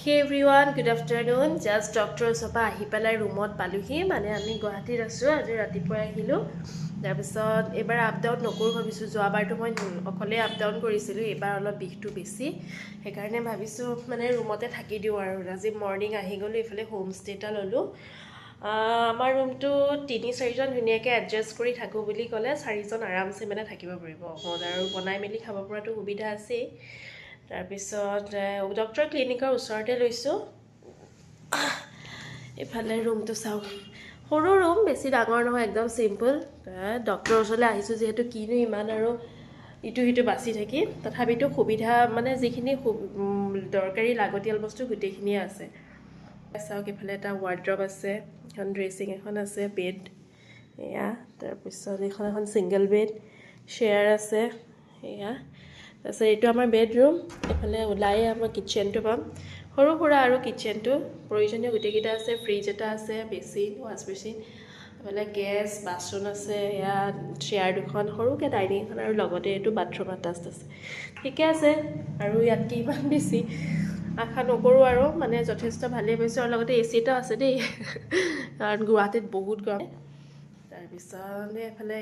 Hey everyone, good afternoon. Just Dr. Sopa ahi pelai roomot paluhi mane ami Guwahati asu aji ratipuwa ahilu tar pisot ebar up down nokoru bhabisu joa bar to moi okole up down korisilu ebar olop bihtu besi hekarne bhabisu mane roomote thaki diu aru aji morning ahi golu efale home stay ta lolu আমাৰ ৰুমটো ৩-৪জন ধুনীয়াকৈ adjust কৰি থাকোঁ বুলি ক'লে 4জন আৰামছে মানে থাকিব পাৰিব আৰু বনাই মেলি খাব পৰাটো সুবিধা আছেই তাৰপিছত ডক্টৰ ক্লিনিকৰ ওচৰতে লৈছোঁ এইফালে ৰুমটো চাওক সৰু ৰুম বেছি ডাঙৰ নহয় একদম সিম্পল ডক্টৰৰ ওচৰলৈ আহিছোঁ যিহেতু কিনো ইমান আৰু ইটো সিটো বাছি থাকি তথাপিতো সুবিধা মানে যিখিনি দৰকাৰী লাগতিয়াল বস্তু গোটেইখিনিয়ে আছে চাওক এইফালে এটা ৱাৰ্ড্ৰব আছে এখন ড্ৰেছিং এখন আছে বেড এয়া তাৰপিছত এখন সিংগল বেড শ্বেয়াৰ আছে এয়া তাৰপিছত এইটো আমাৰ বেডৰুম এইফালে ওলাই আমাৰ কিচেনটো পাম সৰু সুৰা আৰু কিচেনটো প্ৰয়োজনীয় গোটেইকেইটা আছে ফ্ৰিজ এটা আছে বেচিন ৱাছ বেচিন এইফালে গেছ বাচন আছে এয়া চেয়াৰ দুখন সৰুকৈ ডাইনিং এখন আৰু লগতে এইটো বাথৰুম এটাষ্ট আছে ঠিকে আছে আৰু ইয়াতকৈ ইমান বেছি আশা নকৰোঁ আৰু মানে যথেষ্ট ভালেই পাইছোঁ আৰু লগতে এ চি এটা আছে দেই কাৰণ গুৱাহাটীত বহুত গৰম তাৰপিছত এফালে